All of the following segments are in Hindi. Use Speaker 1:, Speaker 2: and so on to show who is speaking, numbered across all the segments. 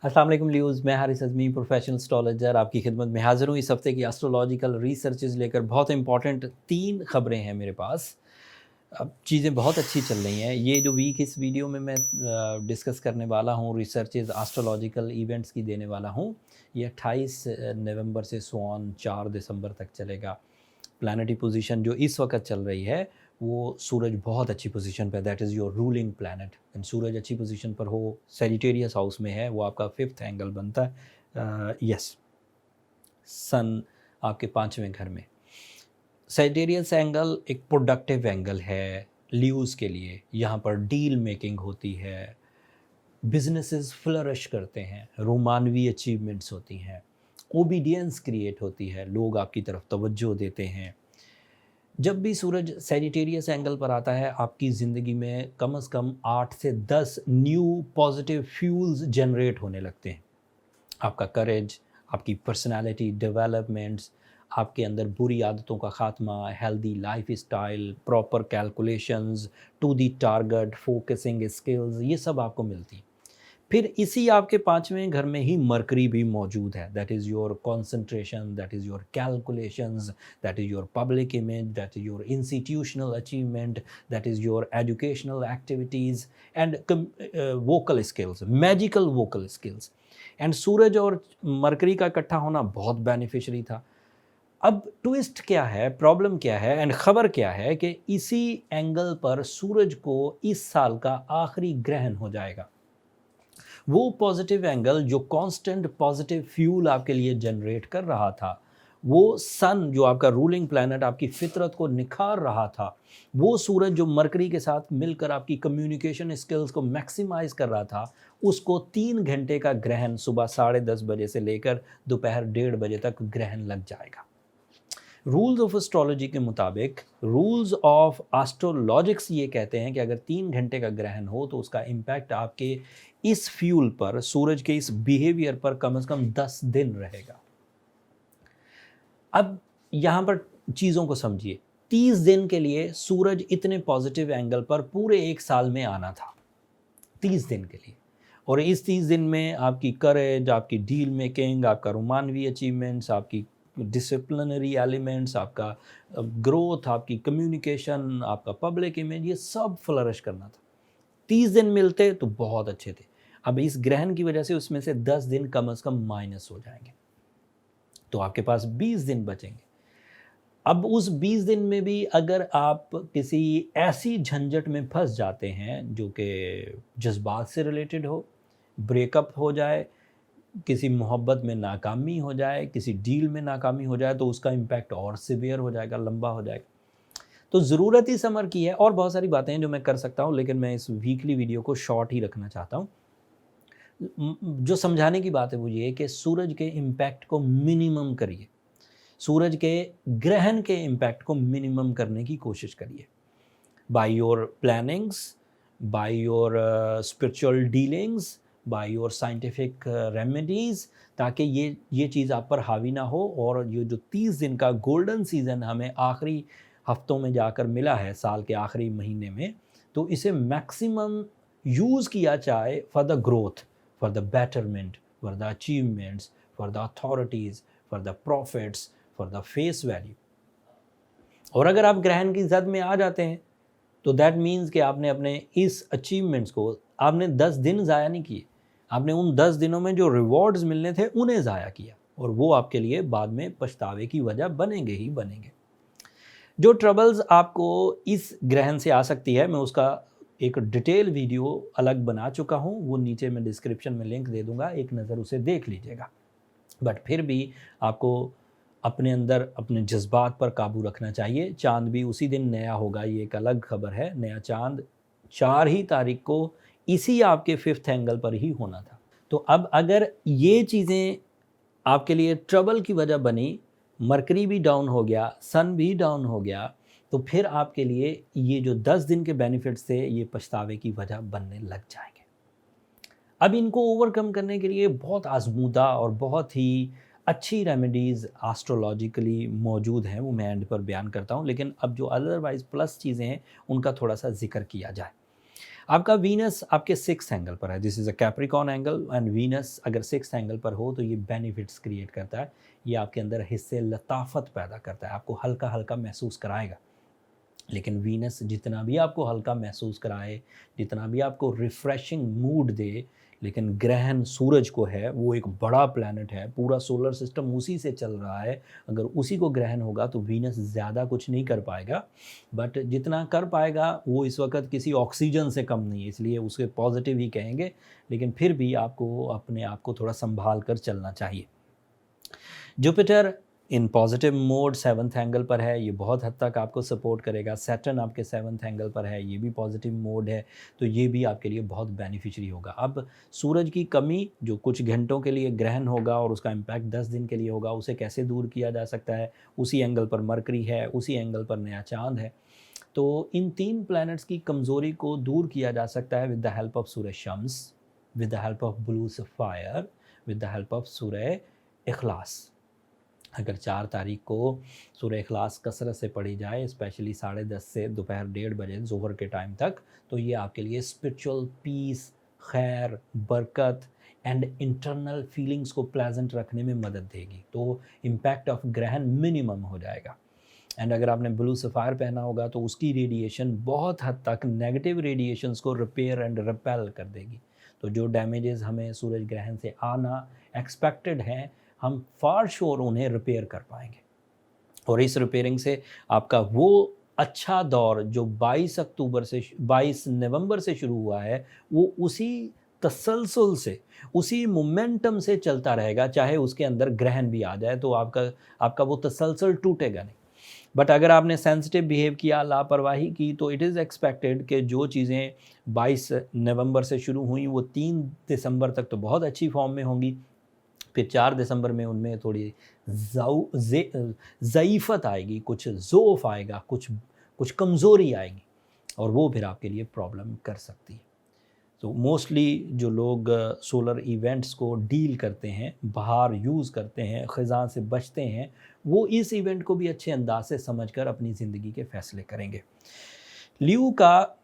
Speaker 1: अस्सलाम वालेकुम लियूज़, मैं हारिस अज़मी प्रोफेशनल एस्ट्रोलॉजर आपकी खिदमत में हाज़िर हूँ। इस हफ़्ते की एस्ट्रोलॉजिकल रिसर्चेज़ लेकर बहुत इंपॉर्टेंट 3 ख़बरें हैं मेरे पास। अब चीज़ें बहुत अच्छी चल रही हैं। ये जो वीक इस वीडियो में मैं डिस्कस करने वाला हूँ, रिसर्चेज़ एस्ट्रोलॉजिकल इवेंट्स की देने वाला हूँ। ये 28 नवंबर से सो ऑन 4 दिसंबर तक चलेगा। प्लैनेटरी पोजीशन जो इस वक्त चल रही है, वो सूरज बहुत अच्छी पोजीशन पे है, that is your ruling planet. And सूरज अच्छी पोजीशन पर हो, सैजिटेरियस हाउस में है, वो आपका 5th एंगल बनता है। यस, सन आपके 5वें घर में। सैजिटेरियस एंगल एक प्रोडक्टिव एंगल है लियोज़ के लिए। यहाँ पर डील मेकिंग होती है, बिजनेसेस फ्लरिश करते हैं, रोमानवी अचीवमेंट्स होती हैं, ओबीडियंस क्रिएट होती है, लोग आपकी तरफ तवज्जो देते हैं। जब भी सूरज सैजिटेरियस एंगल पर आता है, आपकी ज़िंदगी में कम से कम 8 से 10 न्यू पॉजिटिव फ्यूल्स जनरेट होने लगते हैं। आपका करेज, आपकी पर्सनैलिटी डेवलपमेंट्स, आपके अंदर बुरी आदतों का ख़ात्मा, healthy lifestyle, proper calculations, to the target, focusing skills, ये सब आपको मिलती हैं। फिर इसी आपके 5वें घर में ही मरकरी भी मौजूद है, that is your concentration, that is your calculations, that is your public image, that is your institutional achievement, that is your educational activities and vocal skills, magical vocal skills. And सूरज और मरकरी का इकट्ठा होना बहुत बेनिफिशियरी था। अब ट्विस्ट क्या है, प्रॉब्लम क्या है एंड ख़बर क्या है कि इसी एंगल पर सूरज को इस साल का आखिरी ग्रहण हो जाएगा। वो पॉजिटिव एंगल जो कांस्टेंट पॉजिटिव फ्यूल आपके लिए जनरेट कर रहा था, वो सन जो आपका रूलिंग प्लैनेट आपकी फितरत को निखार रहा था, वो सूरज जो मरकरी के साथ मिलकर आपकी कम्युनिकेशन स्किल्स को मैक्सिमाइज कर रहा था, उसको 3 घंटे का ग्रहण सुबह 10:30 बजे से लेकर दोपहर 1:30 बजे तक ग्रहण लग जाएगा। रूल्स ऑफ एस्ट्रोलॉजी के मुताबिक, रूल्स ऑफ एस्ट्रोलॉजिक्स ये कहते हैं कि अगर 3 घंटे का ग्रहण हो तो उसका इम्पैक्ट आपके इस फ्यूल पर, सूरज के इस बिहेवियर पर कम से कम 10 दिन रहेगा। अब यहाँ पर चीज़ों को समझिए, 30 दिन के लिए सूरज इतने पॉजिटिव एंगल पर पूरे 1 साल में आना था, 30 दिन के लिए। और इस 30 दिन में आपकी करेज, आपकी डील मेकिंग, आपका रोमानवी अचीवमेंट्स, आपकी डिसिप्लिनरी एलिमेंट्स, आपका ग्रोथ, आपकी कम्युनिकेशन, आपका पब्लिक इमेज, ये सब फ्लरिश करना था। 30 दिन मिलते तो बहुत अच्छे थे। अब इस ग्रहण की वजह से उसमें से 10 दिन कम से कम माइनस हो जाएंगे, तो आपके पास 20 दिन बचेंगे। अब उस 20 दिन में भी अगर आप किसी ऐसी झंझट में फंस जाते हैं जो कि जज्बात से रिलेटेड हो, ब्रेकअप हो जाए, किसी मोहब्बत में नाकामी हो जाए, किसी डील में नाकामी हो जाए, तो उसका इम्पैक्ट और सिवियर हो जाएगा, लंबा हो जाएगा। तो ज़रूरत ही समर की है। और बहुत सारी बातें हैं जो मैं कर सकता हूँ, लेकिन मैं इस वीकली वीडियो को शॉर्ट ही रखना चाहता हूँ। जो समझाने की बात है वो ये है कि सूरज के इम्पैक्ट को मिनिमम करिए, सूरज के ग्रहण के इम्पैक्ट को मिनिमम करने की कोशिश करिए, by your plannings, by your spiritual dealings, by your scientific remedies, ताकि ये चीज़ आप पर हावी ना हो। और ये जो 30 दिन का गोल्डन सीज़न हमें आखिरी हफ्तों में जाकर मिला है, साल के आखिरी महीने में, तो इसे मैक्सिमम यूज़ किया जाए for the growth, for the betterment, for the achievements, for the authorities, for the profits, for the face value. और अगर आप ग्रहण की जद में आ जाते हैं तो दैट मीन्स कि आपने अपने इस अचीवमेंट्स को, आपने 10 दिन ज़ाया नहीं किए, आपने उन 10 दिनों में जो रिवॉर्ड्स मिलने थे उन्हें ज़ाया किया, और वो आपके लिए बाद में पछतावे की वजह बनेंगे ही बनेंगे। जो ट्रबल्स आपको इस ग्रहण से आ सकती है, मैं उसका एक डिटेल वीडियो अलग बना चुका हूँ, वो नीचे मैं डिस्क्रिप्शन में लिंक दे दूँगा, एक नज़र उसे देख लीजिएगा। बट फिर भी आपको अपने अंदर अपने जज्बात पर काबू रखना चाहिए। चाँद भी उसी दिन नया होगा, ये एक अलग खबर है। नया चाँद 4 ही तारीख को इसी आपके 5th एंगल पर ही होना था। तो अब अगर ये चीज़ें आपके लिए ट्रबल की वजह बनी, मरकरी भी डाउन हो गया, सन भी डाउन हो गया, तो फिर आपके लिए ये जो 10 दिन के बेनिफिट्स थे, ये पछतावे की वजह बनने लग जाएँगे। अब इनको ओवरकम करने के लिए बहुत आज़मूदा और बहुत ही अच्छी रेमेडीज़ एस्ट्रोलॉजिकली मौजूद हैं, वो मैं एंड पर बयान करता हूँ। लेकिन अब जो अदरवाइज़ प्लस चीज़ें हैं, उनका थोड़ा-सा ज़िक्र किया जाए। आपका वीनस आपके 6th एंगल पर है, this is a Capricorn angle, and Venus अगर 6th एंगल पर हो तो ये बेनिफिट्स क्रिएट करता है, ये आपके अंदर हिस्से लताफत पैदा करता है, आपको हल्का हल्का महसूस कराएगा। लेकिन वीनस जितना भी आपको हल्का महसूस कराए, जितना भी आपको रिफ़्रेशिंग मूड दे, लेकिन ग्रहण सूरज को है, वो एक बड़ा प्लैनेट है, पूरा सोलर सिस्टम उसी से चल रहा है, अगर उसी को ग्रहण होगा तो वीनस ज़्यादा कुछ नहीं कर पाएगा, बट जितना कर पाएगा वो इस वक्त किसी ऑक्सीजन से कम नहीं है, इसलिए उसे पॉजिटिव ही कहेंगे, लेकिन फिर भी आपको अपने आप को थोड़ा संभाल कर चलना चाहिए। Jupiter in positive mode 7th angle पर है, ये बहुत हद तक आपको सपोर्ट करेगा। सैटर्न आपके 7th एंगल पर है, ये भी पॉजिटिव मोड है, तो ये भी आपके लिए बहुत बेनिफिशियरी होगा। अब सूरज की कमी जो कुछ घंटों के लिए ग्रहण होगा और उसका इम्पैक्ट 10 दिन के लिए होगा, उसे कैसे दूर किया जा सकता है? उसी एंगल पर मरकरी है, उसी एंगल पर नया चाँद है, तो इन 3 प्लैनेट्स की कमज़ोरी को दूर किया जा सकता है with the help of Surah Shams, with the help of blue sapphire, with the help of Surah Ikhlas. अगर 4 तारीख को सूरह इखलास कसरत से पढ़ी जाए, स्पेशली 10:30 से दोपहर 1:30 बजे ज़ोहर के टाइम तक, तो ये आपके लिए स्पिरिचुअल पीस, खैर, बरकत एंड इंटरनल फीलिंग्स को प्लेजेंट रखने में मदद देगी, तो इम्पैक्ट ऑफ ग्रहण मिनिमम हो जाएगा। एंड अगर आपने ब्लू सफ़ायर पहना होगा तो उसकी रेडिएशन बहुत हद तक नेगेटिव रेडिएशंस को रिपेयर एंड रिपेल कर देगी, तो जो डैमेजेस हमें सूरज ग्रहण से आना एक्सपेक्टेड हैं, हम फार श्योर उन्हें रिपेयर कर पाएंगे। और इस रिपेयरिंग से आपका वो अच्छा दौर जो 22 नवंबर से शुरू हुआ है, वो उसी तसलसल से, उसी मोमेंटम से चलता रहेगा, चाहे उसके अंदर ग्रहण भी आ जाए, तो आपका वो तसलसल टूटेगा नहीं। बट अगर आपने सेंसिटिव बिहेव किया, लापरवाही की, तो इट इज़ एक्सपेक्टेड कि जो चीज़ें 22 नवंबर से शुरू हुई वो 3 दिसंबर तक तो बहुत अच्छी फॉर्म में होंगी, फिर 4 दिसंबर में उनमें थोड़ी ज़ईफ़त आएगी, कुछ ज़ोफ़ आएगा, कुछ कमज़ोरी आएगी, और वो फिर आपके लिए प्रॉब्लम कर सकती है। तो मोस्टली जो लोग सोलर इवेंट्स को डील करते हैं, बाहर यूज़ करते हैं, ख़ज़ां से बचते हैं, वो इस इवेंट को भी अच्छे अंदाज से समझकर अपनी ज़िंदगी के फ़ैसले करेंगे। लियो का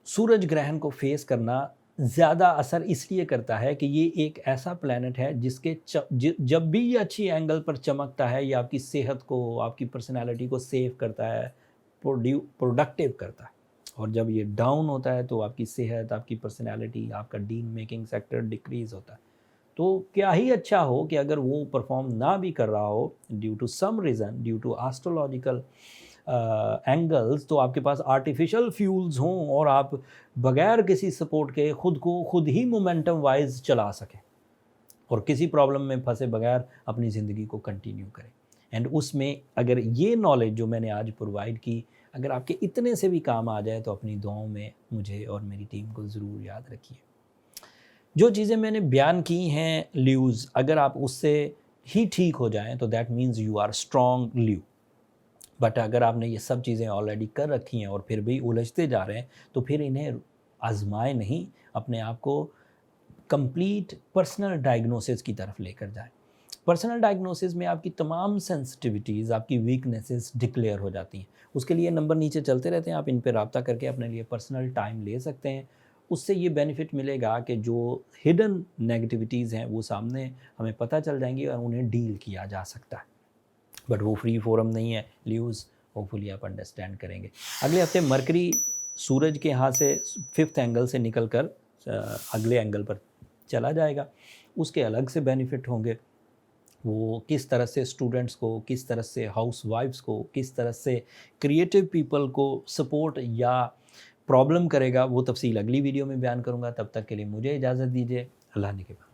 Speaker 1: सूरज ग्रहण को फेस करना ज़्यादा असर इसलिए करता है कि ये एक ऐसा प्लैनेट है जिसके जब भी ये अच्छी एंगल पर चमकता है, ये आपकी सेहत को, आपकी पर्सनालिटी को सेव करता है, प्रोडक्टिव करता है, और जब ये डाउन होता है तो आपकी सेहत, आपकी पर्सनालिटी, आपका डील मेकिंग सेक्टर डिक्रीज़ होता है। तो क्या ही अच्छा हो कि अगर वो परफॉर्म ना भी कर रहा हो due to some reason, due to astrological angles, तो आपके पास आर्टिफिशियल फ्यूल्स हों और आप बगैर किसी सपोर्ट के खुद को खुद ही मोमेंटम वाइज चला सकें और किसी प्रॉब्लम में फंसे बगैर अपनी ज़िंदगी को कंटिन्यू करें। एंड उसमें अगर ये नॉलेज जो मैंने आज प्रोवाइड की, अगर आपके इतने से भी काम आ जाए, तो अपनी दुआओं में मुझे और मेरी टीम को ज़रूर याद रखिए। जो चीज़ें मैंने बयान की हैं ल्यूज़, अगर आप उससे ही ठीक हो जाएं तो that means you are strong ल्यू। बट अगर आपने ये सब चीज़ें ऑलरेडी कर रखी हैं और फिर भी उलझते जा रहे हैं, तो फिर इन्हें आजमाएं नहीं, अपने आप को कंप्लीट पर्सनल डायग्नोसिस की तरफ लेकर जाएं। पर्सनल डायग्नोसिस में आपकी तमाम सेंसिटिविटीज़, आपकी वीकनेसेस डिक्लेयर हो जाती हैं। उसके लिए नंबर नीचे चलते रहते हैं, आप इन पर रब्ता करके अपने लिए पर्सनल टाइम ले सकते हैं। उससे ये बेनिफिट मिलेगा कि जो हिडन नेगेटिविटीज़ हैं वो सामने हमें पता चल जाएंगी और उन्हें डील किया जा सकता है। बट वो फ्री फोरम नहीं है ल्यूज़, होपफुली आप अंडरस्टैंड करेंगे। अगले हफ्ते मरकरी सूरज के यहाँ से 5th एंगल से निकल कर अगले एंगल पर चला जाएगा, उसके अलग से बेनिफिट होंगे। वो किस तरह से स्टूडेंट्स को, किस तरह से हाउस वाइफ्स को, किस तरह से क्रिएटिव पीपल को सपोर्ट या प्रॉब्लम करेगा, वो तफसील अगली वीडियो में बयान करूँगा। तब तक के लिए मुझे इजाज़त दीजिए। अल्लाह ने के बाद।